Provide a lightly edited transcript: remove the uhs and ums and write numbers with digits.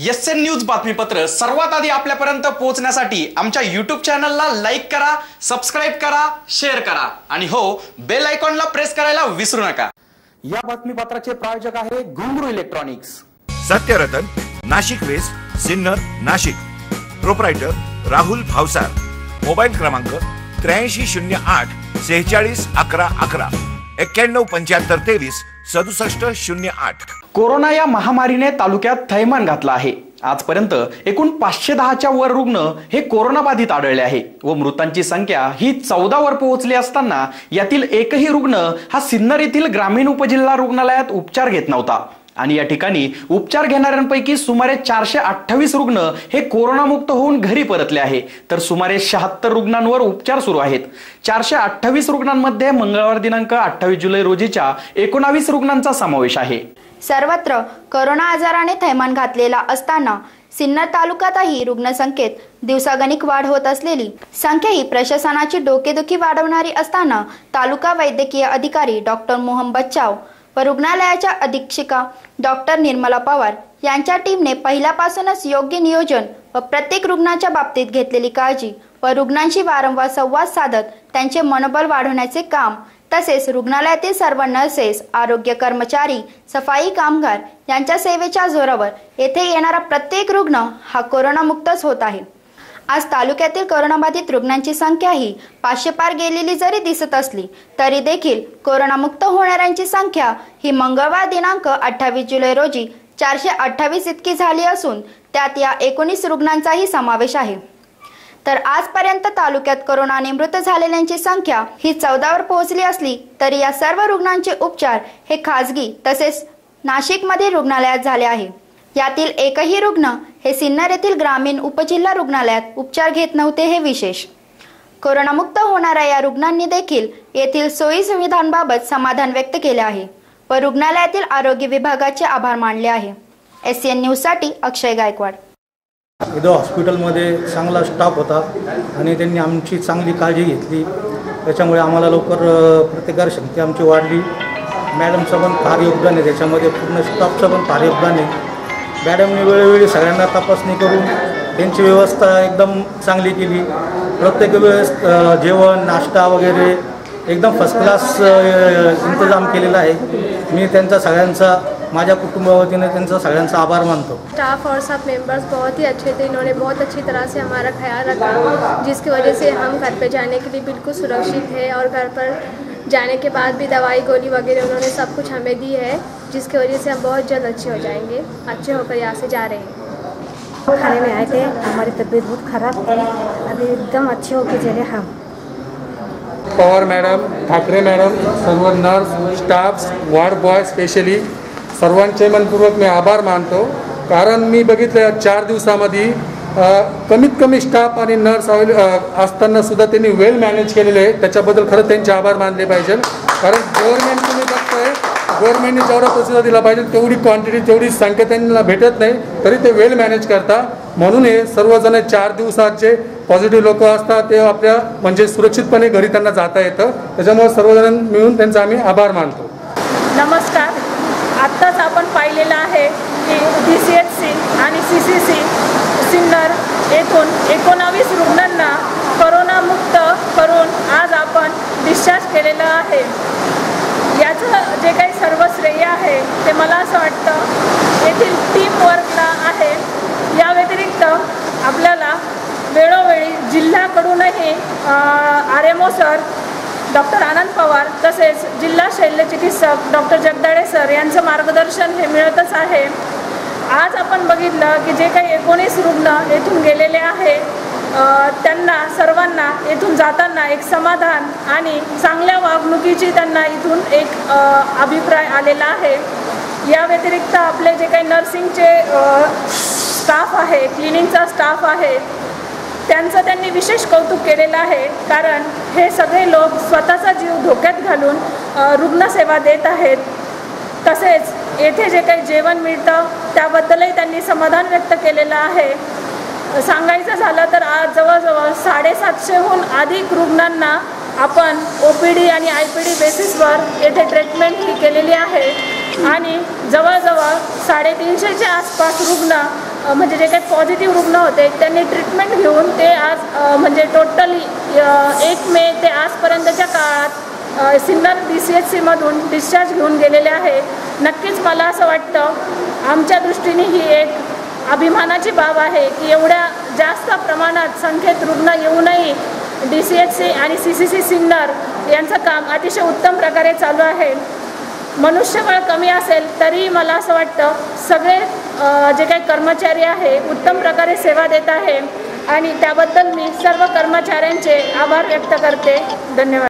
SN news बातमीपत्र सर्वात आधी आपल्यापर्यंत पोहोचण्यासाठी आमच्या YouTube चॅनलला लाईक करा, सबस्क्राइब करा, शेअर करा आणि हो बेल आयकॉनला प्रेस करायला विसरू नका। या बातमीपत्राचे प्रायोजक आहे Ghungroo electronics, Satyaratan, Nashik west, Sinnar, Nashik. Proprietor Rahul Bhavsar. Mobile क्रमांक 8308 46 11 11 91 75 23 67 08। कोरोना या महामारीने तालुक्यात थैमान घातला आहे। आजपर्यंत एकूण 510च्या वर रुग्ण हे कोरोना बाधित आढळले आहे व मृतांची संख्या ही 14 वर पोहोचली असताना यातील एकही रुग्ण हा सिन्नर येथील ग्रामीण उपजिल्हा रुग्णालयात उपचार घेत नव्हता आणि या ठिकाणी उपचार घेणाऱ्यांपैकी सुमारे 428 रुग्ण हे कोरोना मुक्त होऊन घरी परतले आहे, तर सुमारे 76 रुग्णांवर उपचार सुरू आहेत। 428 रुग्णांमध्ये मंगळवार दिनांक 28 जुलै रोजीच्या 19 रुग्णांचा समावेश आहे। सर्वत्र कोरोना आजाराने थैमान घातलेला असताना सिन्नर तालुक्यातही रुग्णसंख्येत दिवसागणिक वाढ होत असलेली संख्या ही प्रशासनाची डोकेदुखी वाढवणारी असताना तालुका वैद्यकीय अधिकारी डॉक्टर मोहन बच्चाव व रुग्णालयाच्या अधीक्षिका डॉक्टर निर्मला पवार यांच्या टीमने पहिल्यापासूनच योग्य नियोजन व प्रत्येक रुग्णाच्या बाबतीत घेतलेली काळजी व रुग्णांशी वारंवार संवाद साधत त्यांचे मनोबल वाढवण्याचे काम, तसेच रुग्णालयातील सर्व नर्सेस, आरोग्य कर्मचारी, सफाई कामगार यांच्या सेवेच्या जोरावर येथे येणारा प्रत्येक रुग्ण हा कोरोना मुक्तच होत आहे। आज तालुक्यातील कोरोनाबाधित रुग्णांची संख्या ही 500 पार गेलेली जरी दिसत असली तरी देखील कोरोना मुक्त होणाऱ्यांची संख्या ही मंगळवार दिनांक 28 जुलै रोजी 428 इतकी झाली असून त्यात या 19 रुग्णांचाही समावेश आहे। तर आजपर्यंत तालुक्यात कोरोनाने मृत झालेल्यांची संख्या ही 14 वर पोहोचली असली तरी या सर्व रुग्णांचे उपचार हे खासगी तसेच नाशिकमध्ये रुग्णालयात झाले आहे। यातील एकही रुग्ण हे सिन्नर येथील ग्रामीण उपजिल्हा रुग्णालयात उपचार घेत नव्हते हे विशेष। कोरोनामुक्त होणाऱ्या या रुग्णांनी देखील येथील सोयी सुविधांबाबत समाधान व्यक्त केले आहे व रुग्णालयातील आरोग्य विभागाचे आभार मानले आहे। एसएन न्यूज साठी अक्षय गायकवाड। इथं हॉस्पिटलमध्ये चांगला स्टाफ होता आणि त्यांनी आमची चांगली काळजी घेतली, त्याच्यामुळे आम्हाला लवकर प्रतिकारशक्ती आमची वाढली। मॅडमचं पण फार योगदान आहे त्याच्यामध्ये, पूर्ण स्टाफचं पण फार योगदान आहे। मॅडमने वेळोवेळी सगळ्यांना तपासणी करून त्यांची व्यवस्था एकदम चांगली केली। प्रत्येक वेळेस जेवण, नाश्ता वगैरे एकदम फर्स्ट क्लास इंतजाम केलेला आहे। मी त्यांचा सगळ्यांचा, माझ्या कुटुंबावतीने त्यांचा सगळ्यांचा आभार मानतो। स्टाफ और सब मेंबर्स बहुत ही अच्छे थे, इन्होंने बहुत अच्छी तरह से हमारा ख्याल रखा, जिसकी वजह से हम घर पे जाने के लिए बिल्कुल सुरक्षित है और घर पर जाने के बाद भी दवाई गोली वगैरह उन्होंने सब कुछ हमें दी है, जिसकी वजह से हम बहुत जल्द अच्छे हो जाएंगे, अच्छे होकर यहाँ से जा रहे हैं। खाने में आए थे, हमारी तबीयत बहुत खराब थी, अभी एकदम अच्छे होकर चले हम। पवार मॅडम, ठाकरे मॅडम, सर्व nurse, staff, ward boy specially सर्वांचे मनपूर्वक मी आभार मानतो, कारण मी बघितलं 4 दिवसामध्ये कमीत कमी स्टाफ आणि नर्स असताना सुद्धा त्यांनी वेल मॅनेज केलेले आहे। त्याच्याबद्दल खरं त्यांचे आभार मानले पाहिजे, कारण गव्हर्नमेंट तुम्ही बघताय, गव्हर्नमेंटने जेवढा प्रतिसाद दिला पाहिजे तेवढी क्वांटिटी, तेवढी संख्या त्यांना भेटत नाही, तरी ते वेल मॅनेज करता। म्हणून हे सर्वजण 4 दिवसाचे पॉझिटिव्ह लोक असतात ते आपल्या म्हणजे सुरक्षितपणे घरी त्यांना जाता येतं, त्याच्यामुळे सर्वजण मिळून त्यांचा आम्ही आभार मानतो। नमस्कार। आत्ताच आपण पाहिलेलं आहे की DCHC आणि CCC सिन्नर येथून 19 रुग्णांना कोरोनामुक्त करून आज आपण डिस्चार्ज केलेलं आहे। याचं जे काही सर्व श्रेय आहे ते मला असं वाटतं येथील टीम वर्कला आहे। या व्यतिरिक्त आपल्याला वेळोवेळी जिल्ह्याकडूनही RMO सर डॉक्टर आनंद पवार तसेच जिल्हा शल्यचिकित्सक डॉक्टर जगदाळे सर यांचं मार्गदर्शन हे मिळतच आहे। आज आपण बघितलं की जे काही 19 रुग्ण येथून गेलेले आहे त्यांना सर्वांना येथून जाताना एक समाधान आणि चांगल्या वागणुकीची त्यांना इथून एक अभिप्राय आलेला आहे। या व्यतिरिक्त आपले जे काही नर्सिंगचे स्टाफ आहे, क्लिनिंगचा स्टाफ आहे, त्यांचं त्यांनी विशेष कौतुक केलेलं आहे, कारण हे सगळे लोक स्वतःचा जीव धोक्यात घालून रुग्णसेवा देत आहेत। तसेच येथे जे काही जेवण मिळतं त्याबद्दलही त्यांनी समाधान व्यक्त केलेलं आहे। सांगायचं झालं तर आज जवळजवळ 750हून अधिक रुग्णांना आपण OPD आणि IPD बेसिसवर येथे ट्रीटमेंट ही केलेली आहे आणि जवळजवळ 350च्या आसपास रुग्ण म्हणजे जे काही पॉझिटिव्ह रुग्ण होते त्यांनी ट्रीटमेंट घेऊन ते आज म्हणजे टोटली 1 मे ते आजपर्यंतच्या काळात सिन्नर DCHCमधून डिस्चार्ज घेऊन गेलेले आहे. नक्कीच मला असं वाटतं आमच्या दृष्टीने ही एक अभिमानाची बाब आहे की एवढ्या जास्त प्रमाणात संख्येत रुग्ण येऊनही DCHC आणि CCC सिन्नर यांचं काम अतिशय उत्तम प्रकारे चालू आहे. मनुष्यबळ कमी असेल तरी मला असं वाटतं सगळे जे काही कर्मचारी आहे उत्तम प्रकारे सेवा देत आहे आणि त्याबद्दल मी सर्व कर्मचाऱ्यांचे आभार व्यक्त करते. धन्यवाद.